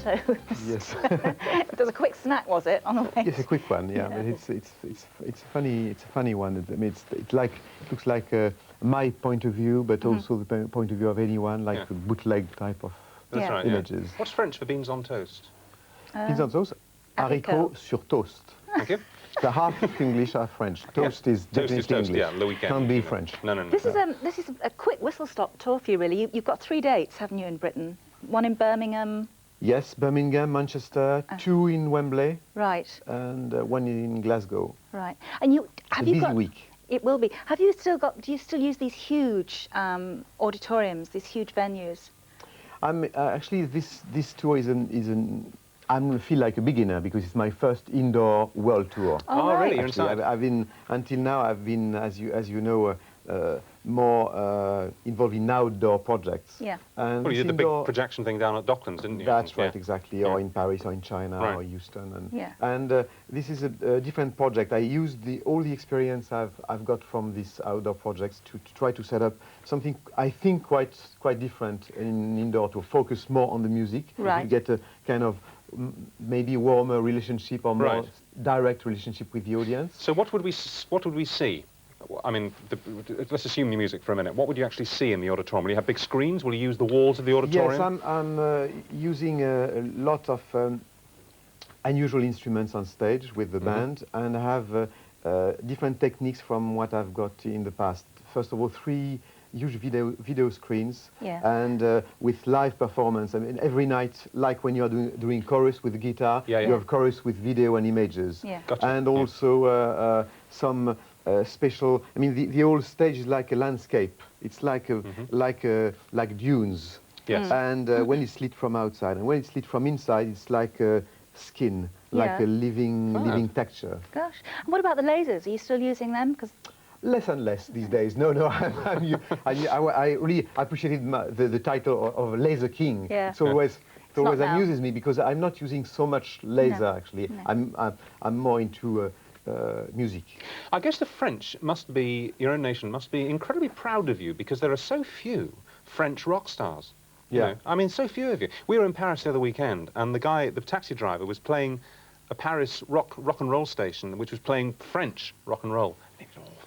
toast. Yes. It was a quick snack, was it, on the way? Yes, a quick one. Yeah, but it's a funny one. I mean, it looks like my point of view, but also the point of view of anyone, like a bootleg type of images. What's French for beans on toast? Beans on toast, haricots sur toast. Thank you. So half English, half French. Toast is definitely toast, English. yeah, le weekend. Can't be French. No, no, no. This is a quick whistle-stop tour for you, really. You've got 3 dates, haven't you, in Britain? One in Birmingham. Yes, Birmingham, Manchester, 2 in Wembley. Right. And 1 in Glasgow. Right. And have you got... busy week. It will be. Have you still got... Do you still use these huge auditoriums, these huge venues? Actually, this tour is I feel like a beginner because it's my first indoor world tour. Oh, right. Really? Actually, You're inside? I've been until now. I've been, as you know, more involved in outdoor projects. Yeah. And well, you did the big projection thing down at Docklands, didn't you? That's right, exactly. Or in Paris, or in China, or Houston, and this is a different project. I use all the experience I've got from these outdoor projects to try to set up something I think quite different in indoor, to focus more on the music, to get a kind of maybe warmer relationship or more direct relationship with the audience. So what would we see? I mean, let's assume the music for a minute. What would you actually see in the auditorium? Will you have big screens? Will you use the walls of the auditorium? Yes, I'm using a lot of unusual instruments on stage with the band, and have different techniques from what I've got in the past. First of all, 3 huge video screens, and with live performance. I mean, every night, like when you are doing chorus with the guitar, you have chorus with video and images, and also some special. I mean, the whole stage is like a landscape. It's like like dunes. Yes. And when it's lit from outside, and when it's lit from inside, it's like a skin, like a living texture. Gosh. And what about the lasers? Are you still using them? Because less and less these days. No, I really appreciated the title of Laser King. Yeah. It always amuses me because I'm not using so much laser actually. No. I'm more into music. I guess the French must be, your own nation must be incredibly proud of you because there are so few French rock stars. You know? I mean, so few of you. We were in Paris the other weekend, and the taxi driver was playing a Paris rock and roll station, which was playing French rock and roll. It was awful.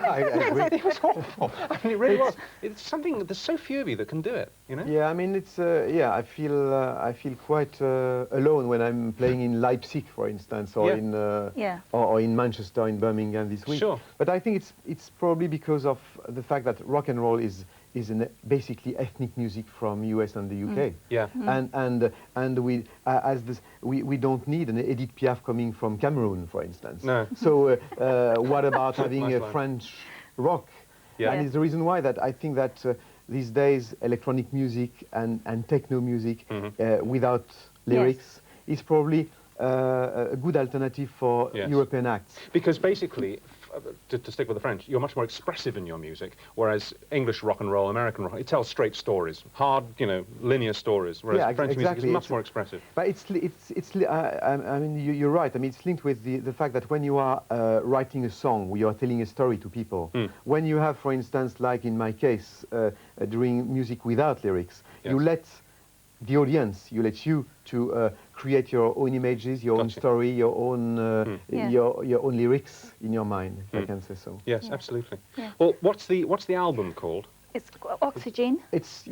I agree. It was awful. I mean, it really was. It's something. There's so few of you that can do it. You know. Yeah, I mean, it's I feel quite alone when I'm playing in Leipzig, for instance, or in Manchester, in Birmingham this week. Sure. But I think it's probably because of the fact that rock and roll is basically ethnic music from US and the UK. Yeah. And we don't need an Edith Piaf coming from Cameroon, for instance. No. So what about having Nice a line. French rock? Yeah. And it's the reason why that I think that these days electronic music and techno music without lyrics is probably a good alternative for European acts. Because basically, to stick with the French, you're much more expressive in your music, whereas English rock and roll, American rock, it tells straight stories, hard, linear stories, whereas French music is much more expressive. But I mean, you're right. I mean, it's linked with the fact that when you are writing a song, you are telling a story to people. When you have, for instance, like in my case, doing music without lyrics, you let the audience, you to create your own images, your own story, your own your own lyrics in your mind, if I can say so. Yes, absolutely. Yeah. Well, what's the album called? It's Oxygen. It's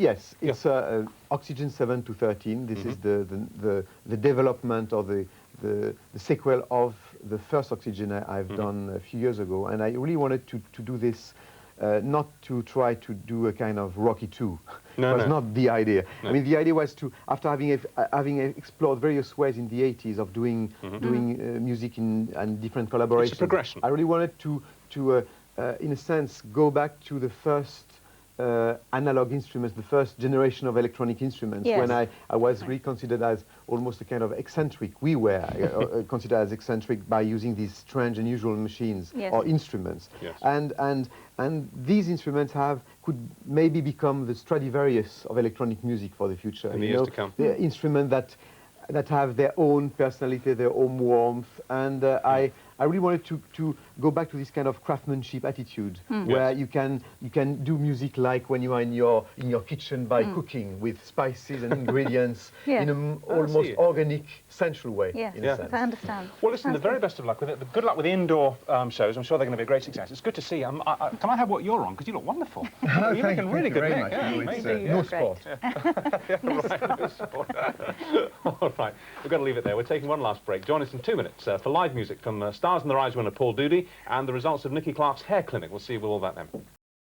Oxygen 7 to 13. This is the development or the sequel of the first Oxygen I've done a few years ago, and I really wanted to do this. Not to try to do a kind of Rocky 2. No, was not the idea. No. I mean, the idea was to, after having explored various ways in the 80s of doing music and different collaborations. It's a progression. I really wanted to in a sense, go back to the first analog instruments, the first generation of electronic instruments, when I was really considered as almost a kind of eccentric. We were considered as eccentric by using these strange, unusual machines or instruments. Yes. And these instruments could maybe become the Stradivarius of electronic music for the future. In the years to come. The instruments that have their own personality, their own warmth, and I I really wanted to go back to this kind of craftsmanship attitude, where you can do music like when you are in your kitchen by cooking with spices and ingredients in an almost organic, sensual way. Yes, in a sense. I understand. Well, listen, the very best of luck with it. Good luck with the indoor shows. I'm sure they're going to be a great success. It's good to see you. Can I have what you're on? Because you look wonderful. You're looking really good, Nick. No sport. All right, we've got to leave it there. We're taking one last break. Join us in 2 minutes for live music from Stars in the Rise winner Paul Doody and the results of Nicky Clark's hair clinic. We'll see you with all that then.